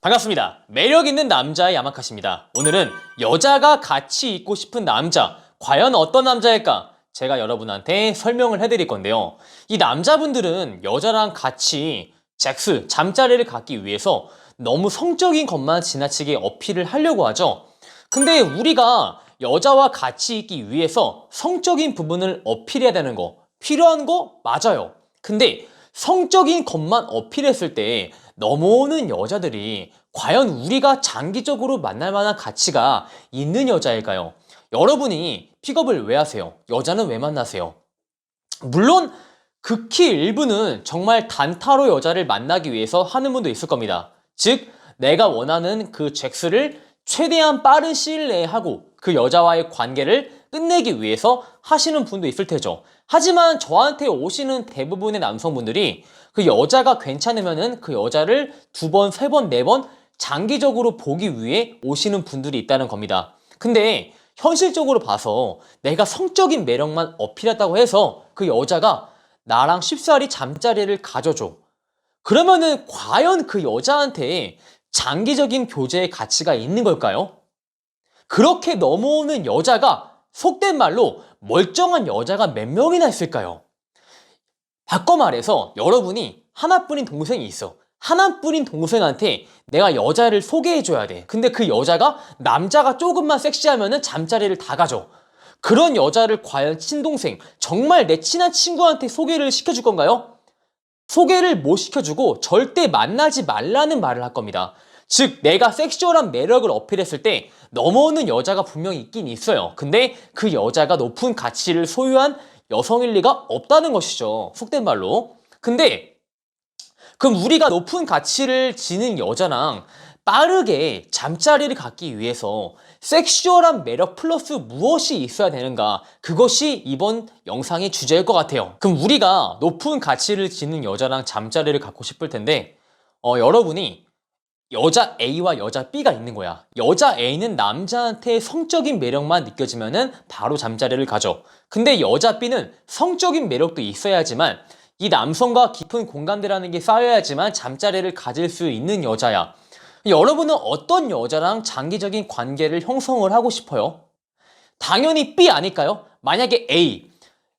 반갑습니다. 매력있는 남자의 야마카시입니다. 오늘은 여자가 같이 있고 싶은 남자, 과연 어떤 남자일까? 제가 여러분한테 설명을 해드릴 건데요. 이 남자분들은 여자랑 같이 잠자리를 갖기 위해서 너무 성적인 것만 지나치게 어필을 하려고 하죠. 근데 우리가 여자와 같이 있기 위해서 성적인 부분을 어필해야 되는 거, 필요한 거 맞아요. 근데 성적인 것만 어필했을 때 넘어오는 여자들이 과연 우리가 장기적으로 만날 만한 가치가 있는 여자일까요? 여러분이 픽업을 왜 하세요? 여자는 왜 만나세요? 물론 극히 일부는 정말 단타로 여자를 만나기 위해서 하는 분도 있을 겁니다. 즉, 내가 원하는 그 잭스를 최대한 빠른 시일 내에 하고 그 여자와의 관계를 끝내기 위해서 하시는 분도 있을 테죠. 하지만 저한테 오시는 대부분의 남성분들이 그 여자가 괜찮으면은 그 여자를 두 번, 세 번, 네 번 장기적으로 보기 위해 오시는 분들이 있다는 겁니다. 근데 현실적으로 봐서 내가 성적인 매력만 어필했다고 해서 그 여자가 나랑 쉽사리 잠자리를 가져줘. 그러면은 과연 그 여자한테 장기적인 교제의 가치가 있는 걸까요? 그렇게 넘어오는 여자가 속된 말로 멀쩡한 여자가 몇 명이나 있을까요? 바꿔 말해서 여러분이 하나뿐인 동생이 있어. 하나뿐인 동생한테 내가 여자를 소개해줘야 돼. 근데 그 여자가 남자가 조금만 섹시하면은 잠자리를 다 가져. 그런 여자를 과연 친동생, 정말 내 친한 친구한테 소개를 시켜줄 건가요? 소개를 못 시켜주고 절대 만나지 말라는 말을 할 겁니다. 즉, 내가 섹슈얼한 매력을 어필했을 때 넘어오는 여자가 분명히 있긴 있어요. 근데 그 여자가 높은 가치를 소유한 여성일 리가 없다는 것이죠. 속된 말로. 근데 그럼 우리가 높은 가치를 지닌 여자랑 빠르게 잠자리를 갖기 위해서 섹슈얼한 매력 플러스 무엇이 있어야 되는가? 그것이 이번 영상의 주제일 것 같아요. 그럼 우리가 높은 가치를 지닌 여자랑 잠자리를 갖고 싶을 텐데 여러분이 여자 A와 여자 B가 있는 거야. 여자 A는 남자한테 성적인 매력만 느껴지면은 바로 잠자리를 가져. 근데 여자 B는 성적인 매력도 있어야지만 이 남성과 깊은 공감대라는 게 쌓여야지만 잠자리를 가질 수 있는 여자야. 여러분은 어떤 여자랑 장기적인 관계를 형성을 하고 싶어요? 당연히 B 아닐까요? 만약에 A,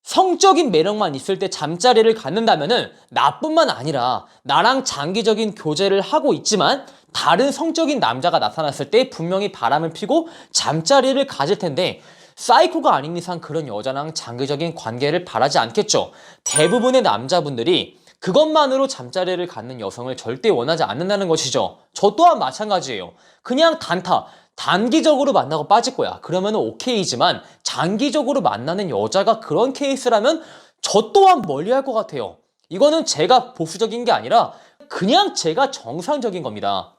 성적인 매력만 있을 때 잠자리를 갖는다면은 나뿐만 아니라 나랑 장기적인 교제를 하고 있지만 다른 성적인 남자가 나타났을 때 분명히 바람을 피고 잠자리를 가질 텐데 사이코가 아닌 이상 그런 여자랑 장기적인 관계를 바라지 않겠죠. 대부분의 남자분들이 그것만으로 잠자리를 갖는 여성을 절대 원하지 않는다는 것이죠. 저 또한 마찬가지예요. 그냥 단기적으로 만나고 빠질 거야. 그러면 오케이지만 장기적으로 만나는 여자가 그런 케이스라면 저 또한 멀리할 것 같아요. 이거는 제가 보수적인 게 아니라 그냥 제가 정상적인 겁니다.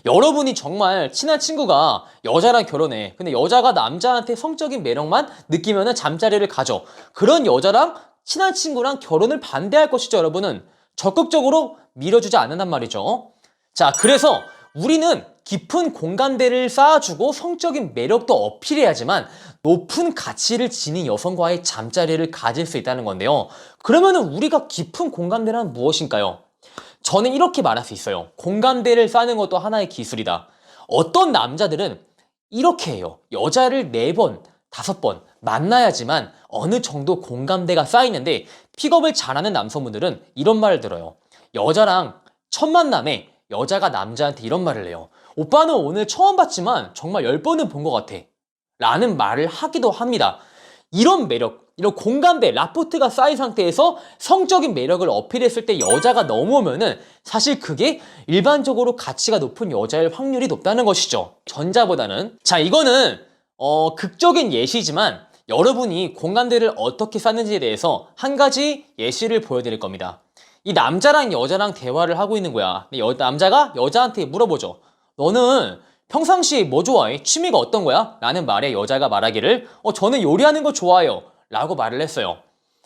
여러분이 정말 친한 친구가 여자랑 결혼해. 근데 여자가 남자한테 성적인 매력만 느끼면은 잠자리를 가져. 그런 여자랑 친한 친구랑 결혼을 반대할 것이죠, 여러분은. 적극적으로 밀어주지 않는단 말이죠. 자, 그래서 우리는 깊은 공감대를 쌓아주고 성적인 매력도 어필해야지만 높은 가치를 지닌 여성과의 잠자리를 가질 수 있다는 건데요. 그러면은 우리가 깊은 공감대란 무엇인가요? 저는 이렇게 말할 수 있어요. 공감대를 쌓는 것도 하나의 기술이다. 어떤 남자들은 이렇게 해요. 여자를 4번, 5번 만나야지만 어느 정도 공감대가 쌓이는데 픽업을 잘하는 남성분들은 이런 말을 들어요. 여자랑 첫 만남에 여자가 남자한테 이런 말을 해요. 오빠는 오늘 처음 봤지만 정말 10번은 본 것 같아. 라는 말을 하기도 합니다. 이런 매력, 이런 공감대, 라포트가 쌓인 상태에서 성적인 매력을 어필했을 때 여자가 넘어오면은 사실 그게 일반적으로 가치가 높은 여자일 확률이 높다는 것이죠. 전자보다는. 자, 이거는 극적인 예시지만 여러분이 공감대를 어떻게 쌓는지에 대해서 한 가지 예시를 보여드릴 겁니다. 이 남자랑 여자랑 대화를 하고 있는 거야. 남자가 여자한테 물어보죠. 너는 평상시에 뭐 좋아해? 취미가 어떤 거야? 라는 말에 여자가 말하기를 저는 요리하는 거 좋아해요. 라고 말을 했어요.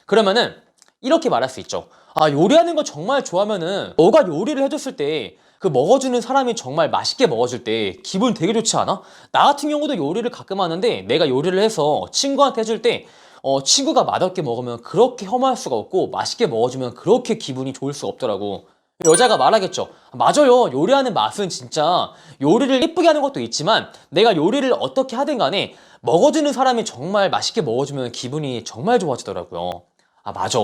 그러면은 이렇게 말할 수 있죠. 아, 요리하는 거 정말 좋아하면은 너가 요리를 해줬을 때 그 먹어주는 사람이 정말 맛있게 먹어줄 때 기분 되게 좋지 않아? 나 같은 경우도 요리를 가끔 하는데 내가 요리를 해서 친구한테 해줄 때 친구가 맛없게 먹으면 그렇게 혐오할 수가 없고 맛있게 먹어주면 그렇게 기분이 좋을 수가 없더라고. 여자가 말하겠죠. 맞아요. 요리하는 맛은 진짜 요리를 예쁘게 하는 것도 있지만 내가 요리를 어떻게 하든 간에 먹어주는 사람이 정말 맛있게 먹어주면 기분이 정말 좋아지더라고요. 아, 맞아.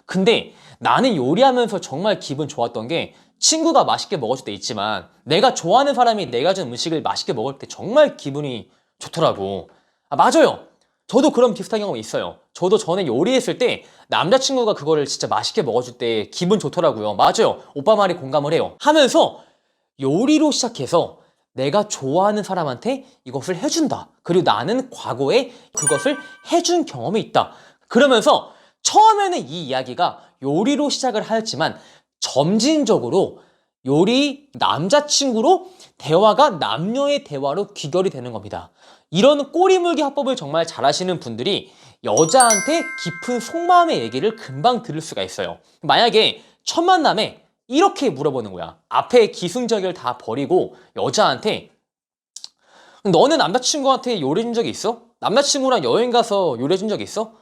근데 나는 요리하면서 정말 기분 좋았던 게 친구가 맛있게 먹어줄 때 있지만 내가 좋아하는 사람이 내가 준 음식을 맛있게 먹을 때 정말 기분이 좋더라고. 아, 맞아요. 저도 그런 비슷한 경험이 있어요. 저도 전에 요리했을 때 남자친구가 그거를 진짜 맛있게 먹어줄 때 기분 좋더라고요. 맞아요. 오빠 말에 공감을 해요. 하면서 요리로 시작해서 내가 좋아하는 사람한테 이것을 해준다. 그리고 나는 과거에 그것을 해준 경험이 있다. 그러면서 처음에는 이 이야기가 요리로 시작을 하였지만 점진적으로 요리 남자친구로 대화가 남녀의 대화로 귀결이 되는 겁니다. 이런 꼬리물기 화법을 정말 잘하시는 분들이 여자한테 깊은 속마음의 얘기를 금방 들을 수가 있어요. 만약에 첫 만남에 이렇게 물어보는 거야. 앞에 기승전결 다 버리고 여자한테 너는 남자친구한테 요리해준 적이 있어? 남자친구랑 여행 가서 요리해준 적이 있어?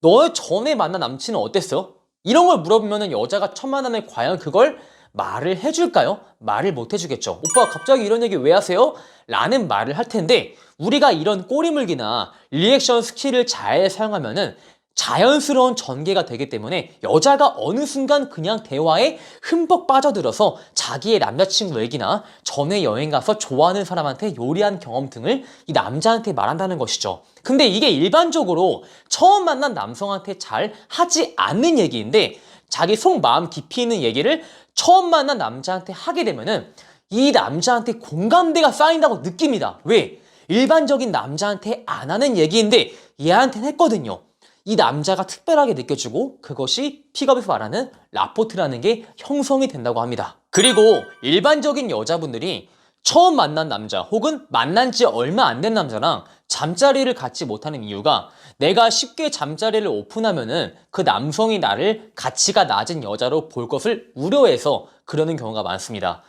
너 전에 만난 남친은 어땠어? 이런 걸 물어보면 여자가 첫 만남에 과연 그걸 말을 해줄까요? 말을 못 해주겠죠. 오빠 갑자기 이런 얘기 왜 하세요? 라는 말을 할 텐데 우리가 이런 꼬리물기나 리액션 스킬을 잘 사용하면은 자연스러운 전개가 되기 때문에 여자가 어느 순간 그냥 대화에 흠뻑 빠져들어서 자기의 남자친구 얘기나 전에 여행 가서 좋아하는 사람한테 요리한 경험 등을 이 남자한테 말한다는 것이죠. 근데 이게 일반적으로 처음 만난 남성한테 잘 하지 않는 얘기인데 자기 속마음 깊이 있는 얘기를 처음 만난 남자한테 하게 되면은 이 남자한테 공감대가 쌓인다고 느낍니다. 왜? 일반적인 남자한테 안 하는 얘기인데 얘한테는 했거든요. 이 남자가 특별하게 느껴지고 그것이 픽업에서 말하는 라포트라는 게 형성이 된다고 합니다. 그리고 일반적인 여자분들이 처음 만난 남자 혹은 만난 지 얼마 안 된 남자랑 잠자리를 갖지 못하는 이유가 내가 쉽게 잠자리를 오픈하면은 그 남성이 나를 가치가 낮은 여자로 볼 것을 우려해서 그러는 경우가 많습니다.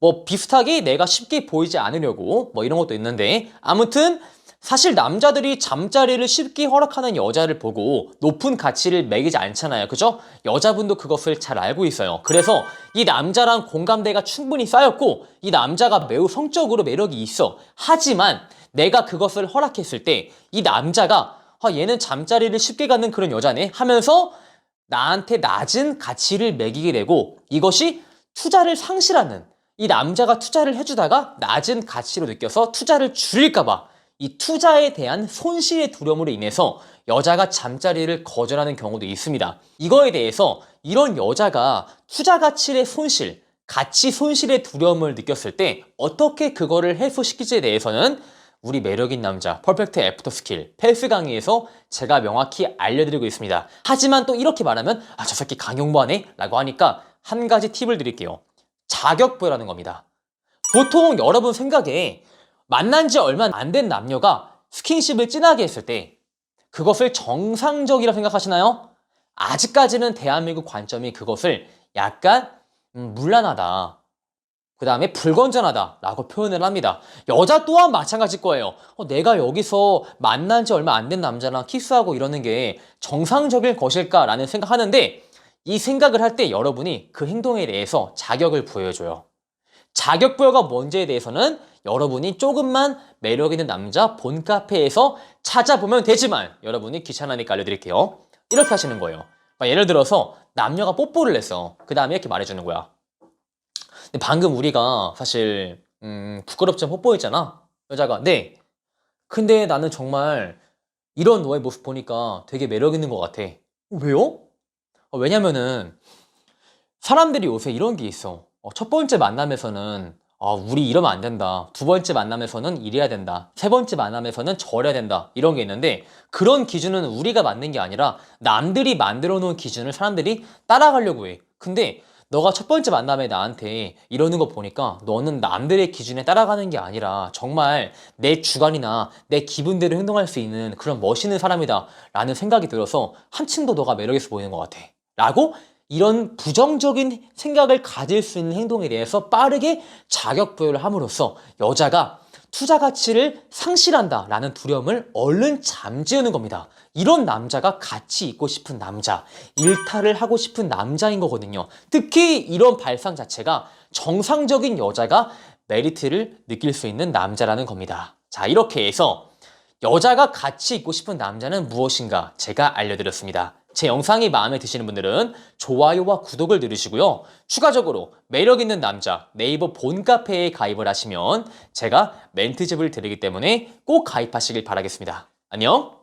뭐 비슷하게 내가 쉽게 보이지 않으려고 뭐 이런 것도 있는데 아무튼 사실 남자들이 잠자리를 쉽게 허락하는 여자를 보고 높은 가치를 매기지 않잖아요. 그죠? 여자분도 그것을 잘 알고 있어요. 그래서 이 남자랑 공감대가 충분히 쌓였고 이 남자가 매우 성적으로 매력이 있어. 하지만 내가 그것을 허락했을 때 이 남자가 얘는 잠자리를 쉽게 갖는 그런 여자네 하면서 나한테 낮은 가치를 매기게 되고 이것이 투자를 상실하는 이 남자가 투자를 해주다가 낮은 가치로 느껴서 투자를 줄일까봐 이 투자에 대한 손실의 두려움으로 인해서 여자가 잠자리를 거절하는 경우도 있습니다. 이거에 대해서 이런 여자가 투자 가치의 손실, 가치 손실의 두려움을 느꼈을 때 어떻게 그거를 해소시킬지에 대해서는 우리 매력인 남자 퍼펙트 애프터 스킬 펠스 강의에서 제가 명확히 알려드리고 있습니다. 하지만 또 이렇게 말하면 저 새끼 강용부하네 라고 하니까 한 가지 팁을 드릴게요. 자격부여라는 겁니다. 보통 여러분 생각에 만난 지 얼마 안 된 남녀가 스킨십을 진하게 했을 때 그것을 정상적이라고 생각하시나요? 아직까지는 대한민국 관점이 그것을 약간 문란하다. 그 다음에 불건전하다 라고 표현을 합니다. 여자 또한 마찬가지일 거예요. 내가 여기서 만난 지 얼마 안 된 남자랑 키스하고 이러는 게 정상적일 것일까 라는 생각하는데 이 생각을 할 때 여러분이 그 행동에 대해서 자격을 부여해줘요. 자격 부여가 뭔지에 대해서는 여러분이 조금만 매력 있는 남자 본 카페에서 찾아보면 되지만 여러분이 귀찮으니까 알려드릴게요. 이렇게 하시는 거예요. 예를 들어서 남녀가 뽀뽀를 했어. 그 다음에 이렇게 말해주는 거야. 근데 방금 우리가 사실 부끄럽지 않은 뽀뽀했잖아. 여자가 네. 근데 나는 정말 이런 너의 모습 보니까 되게 매력 있는 것 같아. 왜요? 왜냐면은 사람들이 요새 이런 게 있어. 첫 번째 만남에서는 우리 이러면 안 된다. 두 번째 만남에서는 이래야 된다. 세 번째 만남에서는 저래야 된다. 이런 게 있는데 그런 기준은 우리가 만든 게 아니라 남들이 만들어 놓은 기준을 사람들이 따라가려고 해. 근데 너가 첫 번째 만남에 나한테 이러는 거 보니까 너는 남들의 기준에 따라가는 게 아니라 정말 내 주관이나 내 기분대로 행동할 수 있는 그런 멋있는 사람이다 라는 생각이 들어서 한층 더 너가 매력 있어 보이는 것 같아 라고 이런 부정적인 생각을 가질 수 있는 행동에 대해서 빠르게 자격 부여를 함으로써 여자가 투자 가치를 상실한다라는 두려움을 얼른 잠재우는 겁니다. 이런 남자가 같이 있고 싶은 남자, 일탈을 하고 싶은 남자인 거거든요. 특히 이런 발상 자체가 정상적인 여자가 메리트를 느낄 수 있는 남자라는 겁니다. 자, 이렇게 해서 여자가 같이 있고 싶은 남자는 무엇인가 제가 알려드렸습니다. 제 영상이 마음에 드시는 분들은 좋아요와 구독을 누르시고요. 추가적으로 매력있는 남자 네이버 본카페에 가입을 하시면 제가 멘트집을 드리기 때문에 꼭 가입하시길 바라겠습니다. 안녕!